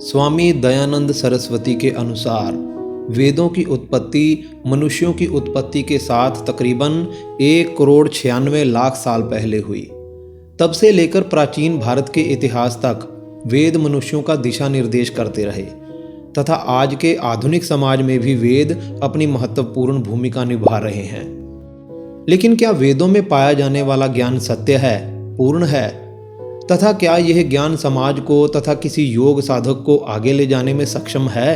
स्वामी दयानंद सरस्वती के अनुसार वेदों की उत्पत्ति मनुष्यों की उत्पत्ति के साथ तकरीबन 1,96,00,000 साल पहले हुई। तब से लेकर प्राचीन भारत के इतिहास तक वेद मनुष्यों का दिशा निर्देश करते रहे तथा आज के आधुनिक समाज में भी वेद अपनी महत्वपूर्ण भूमिका निभा रहे हैं। लेकिन क्या वेदों में पाया जाने वाला ज्ञान सत्य है, पूर्ण है तथा क्या यह ज्ञान समाज को तथा किसी योग साधक को आगे ले जाने में सक्षम है?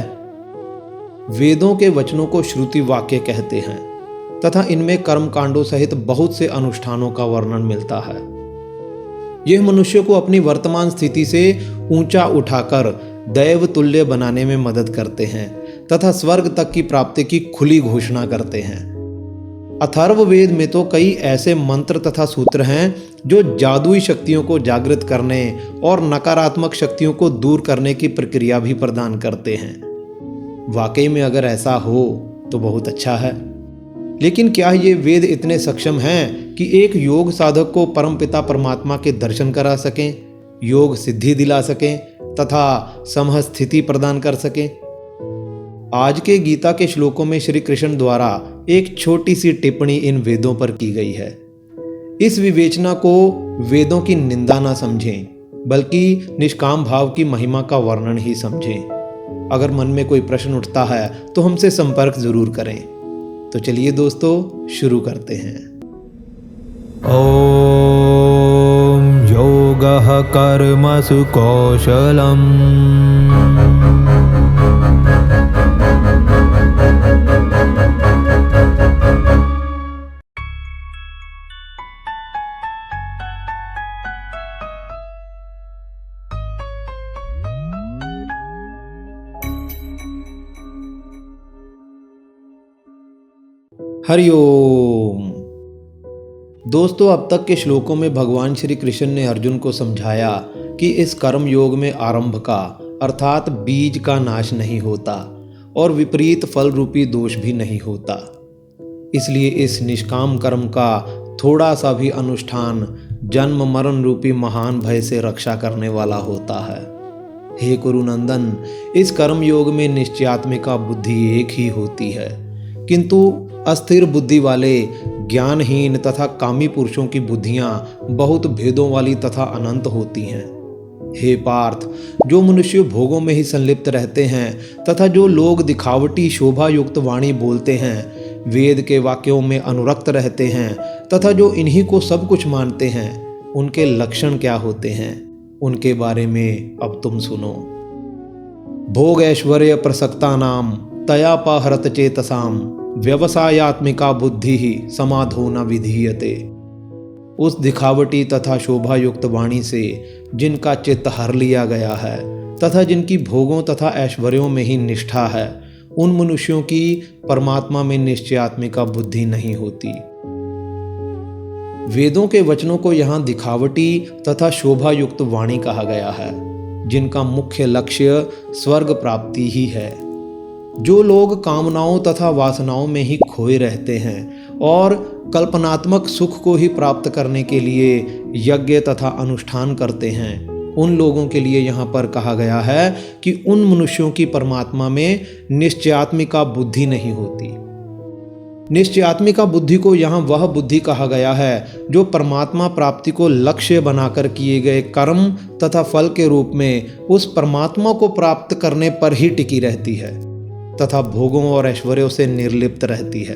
वेदों के वचनों को श्रुति वाक्य कहते हैं तथा इनमें कर्म कांडों सहित बहुत से अनुष्ठानों का वर्णन मिलता है। यह मनुष्य को अपनी वर्तमान स्थिति से ऊंचा उठाकर दैव तुल्य बनाने में मदद करते हैं तथा स्वर्ग तक की प्राप्ति की खुली घोषणा करते हैं। अथर्ववेद में तो कई ऐसे मंत्र तथा सूत्र हैं जो जादुई शक्तियों को जागृत करने और नकारात्मक शक्तियों को दूर करने की प्रक्रिया भी प्रदान करते हैं। वाकई में अगर ऐसा हो तो बहुत अच्छा है। लेकिन क्या ये वेद इतने सक्षम हैं कि एक योग साधक को परमपिता परमात्मा के दर्शन करा सकें, योग सिद्धि दिला सकें तथा समस्थिति प्रदान कर सकें? आज के गीता के श्लोकों में श्री कृष्ण द्वारा एक छोटी सी टिप्पणी इन वेदों पर की गई है। इस विवेचना को वेदों की निंदा ना समझें, बल्कि निष्काम भाव की महिमा का वर्णन ही समझें। अगर मन में कोई प्रश्न उठता है तो हमसे संपर्क जरूर करें। तो चलिए दोस्तों, शुरू करते हैं। ओम योगः कर्मसु कौशलम् हरिओम। दोस्तों, अब तक के श्लोकों में भगवान श्री कृष्ण ने अर्जुन को समझाया कि इस कर्म योग में आरंभ का अर्थात बीज का नाश नहीं होता और विपरीत फल रूपी दोष भी नहीं होता। इसलिए इस निष्काम कर्म का थोड़ा सा भी अनुष्ठान जन्म मरण रूपी महान भय से रक्षा करने वाला होता है। हे कुरुनंदन, इस कर्म योग में निश्चयात्मिका बुद्धि एक ही होती है, किंतु अस्थिर बुद्धि वाले ज्ञानहीन तथा कामी पुरुषों की बुद्धियां बहुत भेदों वाली तथा अनंत होती हैं। हे पार्थ, जो मनुष्य भोगों में ही संलिप्त रहते हैं तथा जो लोग दिखावटी शोभा युक्त वाणी बोलते हैं, वेद के वाक्यों में अनुरक्त रहते हैं तथा जो इन्हीं को सब कुछ मानते हैं, उनके लक्षण क्या होते हैं, उनके बारे में अब तुम सुनो। भोग ऐश्वर्य प्रसक्ता नाम तयापाहरत चेतसाम व्यवसायात्मिका बुद्धि ही समाधो न विधीयते। उस दिखावटी तथा शोभा युक्त वाणी से जिनका चित्त हर लिया गया है तथा जिनकी भोगों तथा ऐश्वर्यों में ही निष्ठा है, उन मनुष्यों की परमात्मा में निश्चयात्मिका बुद्धि नहीं होती। वेदों के वचनों को यहाँ दिखावटी तथा शोभा युक्त वाणी कहा गया है, जिनका मुख्य लक्ष्य स्वर्ग प्राप्ति ही है। जो लोग कामनाओं तथा वासनाओं में ही खोए रहते हैं और कल्पनात्मक सुख को ही प्राप्त करने के लिए यज्ञ तथा अनुष्ठान करते हैं, उन लोगों के लिए यहाँ पर कहा गया है कि उन मनुष्यों की परमात्मा में निश्चयात्मिका बुद्धि नहीं होती। निश्चयात्मिका बुद्धि को यहाँ वह बुद्धि कहा गया है जो परमात्मा प्राप्ति को लक्ष्य बनाकर किए गए कर्म तथा फल के रूप में उस परमात्मा को प्राप्त करने पर ही टिकी रहती है तथा भोगों और ऐश्वर्यों से निर्लिप्त रहती है।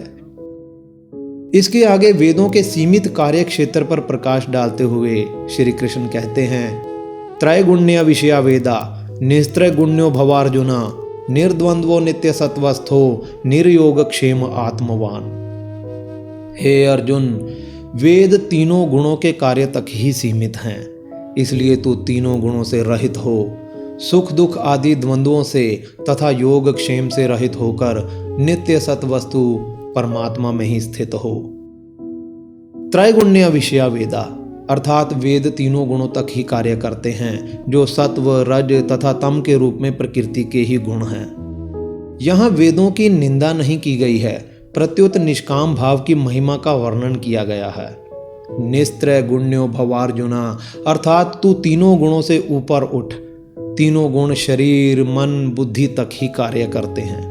इसके आगे वेदों के सीमित कार्य क्षेत्र पर प्रकाश डालते हुए श्री कृष्ण कहते हैं, त्रैगुण्य विषया वेदा निस्त्रैगुण्यो भवार्जुना निर्द्वंद्वो नित्य सत्वस्थो निर्योग क्षेम आत्मवान। हे अर्जुन, वेद तीनों गुणों के कार्य तक ही सीमित हैं, इसलिए तू तीनों गुणों से रहित हो, सुख दुख आदि द्वंद्वों से तथा योग क्षेम से रहित होकर नित्य सत्वस्तु परमात्मा में ही स्थित हो। त्रैगुण्य विषया वेदा अर्थात वेद तीनों गुणों तक ही कार्य करते हैं, जो सत्व रज तथा तम के रूप में प्रकृति के ही गुण हैं। यहाँ वेदों की निंदा नहीं की गई है, प्रत्युत निष्काम भाव की महिमा का वर्णन किया गया है। निस्त्रय गुण्यो भवार्जुना अर्थात तू तीनों गुणों से ऊपर उठ, तीनों गुण शरीर मन बुद्धि तक ही कार्य करते हैं।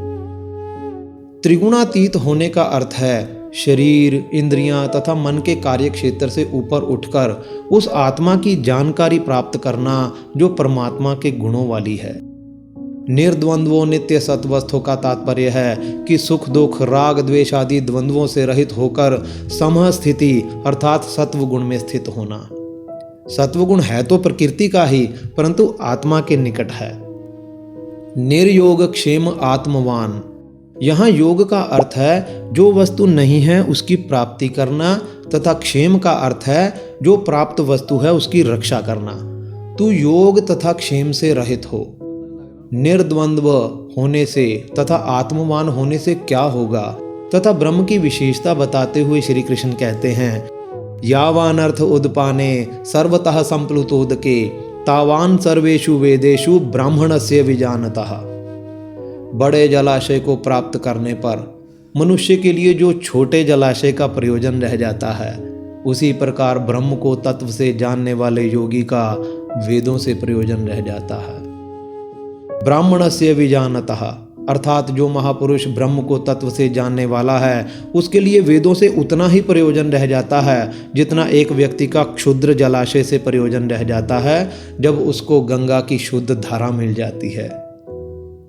त्रिगुणातीत होने का अर्थ है शरीर इंद्रियां तथा मन के कार्य क्षेत्र से ऊपर उठकर उस आत्मा की जानकारी प्राप्त करना जो परमात्मा के गुणों वाली है। निर्द्वंद्वो नित्य सत्वस्थों का तात्पर्य है कि सुख दुख राग द्वेष आदि द्वंद्वों से रहित होकर समह स्थिति अर्थात सत्व गुण में स्थित होना। सत्व गुण है तो प्रकृति का ही परंतु आत्मा के निकट है। निर्योग क्षेम आत्मवान, यहाँ योग का अर्थ है जो वस्तु नहीं है उसकी प्राप्ति करना तथा क्षेम का अर्थ है जो प्राप्त वस्तु है उसकी रक्षा करना। तू योग तथा क्षेम से रहित हो। निर्द्वंद्व होने से तथा आत्मवान होने से क्या होगा तथा ब्रह्म की विशेषता बताते हुए श्री कृष्ण कहते हैं यावान अर्थ उदपाने सर्वतः संप्लुतोदके तावान सर्वेषु वेदेषु ब्राह्मणस्य विजानतः। बड़े जलाशय को प्राप्त करने पर मनुष्य के लिए जो छोटे जलाशय का प्रयोजन रह जाता है, उसी प्रकार ब्रह्म को तत्व से जानने वाले योगी का वेदों से प्रयोजन रह जाता है। ब्राह्मणस्य विजानतः अर्थात जो महापुरुष ब्रह्म को तत्व से जानने वाला है उसके लिए वेदों से उतना ही प्रयोजन रह जाता है जितना एक व्यक्ति का क्षुद्र जलाशय से प्रयोजन रह जाता है जब उसको गंगा की शुद्ध धारा मिल जाती है।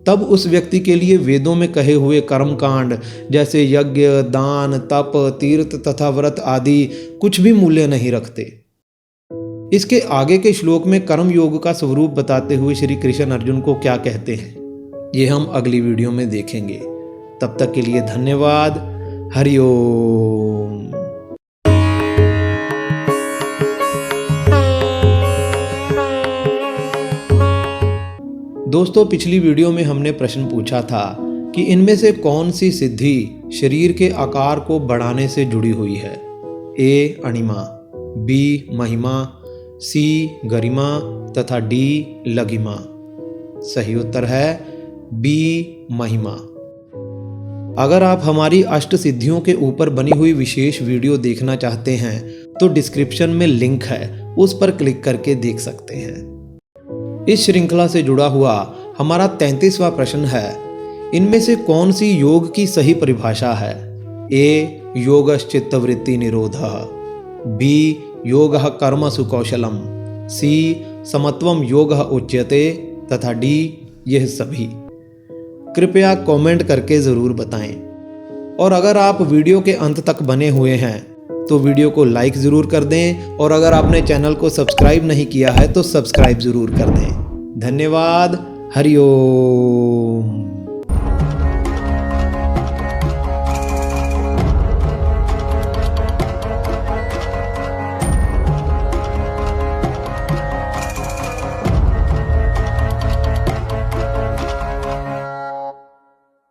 तब उस व्यक्ति के लिए वेदों में कहे हुए कर्मकांड जैसे यज्ञ दान तप तीर्थ तथा व्रत आदि कुछ भी मूल्य नहीं रखते। इसके आगे के श्लोक में कर्म योग का स्वरूप बताते हुए श्री कृष्ण अर्जुन को क्या कहते हैं ये हम अगली वीडियो में देखेंगे। तब तक के लिए धन्यवाद। हरि ओम। दोस्तों पिछली वीडियो में हमने प्रश्न पूछा था कि इनमें से कौन सी सिद्धि शरीर के आकार को बढ़ाने से जुड़ी हुई है। ए अणिमा, बी महिमा, सी गरिमा तथा डी लघिमा। सही उत्तर है बी महिमा। अगर आप हमारी अष्ट सिद्धियों के ऊपर बनी हुई विशेष वीडियो देखना चाहते हैं तो डिस्क्रिप्शन में लिंक है, उस पर क्लिक करके देख सकते हैं। इस श्रृंखला से जुड़ा हुआ हमारा 33वां प्रश्न है इनमें से कौन सी योग की सही परिभाषा है। ए योगश्चित्तवृत्ति निरोधः, बी योगः कर्मसु कौशलम, सी समत्वम योगः उच्यते तथा डी यह सभी। कृपया कमेंट करके ज़रूर बताएं और अगर आप वीडियो के अंत तक बने हुए हैं तो वीडियो को लाइक ज़रूर कर दें और अगर आपने चैनल को सब्सक्राइब नहीं किया है तो सब्सक्राइब ज़रूर कर दें। धन्यवाद। हरि ओम।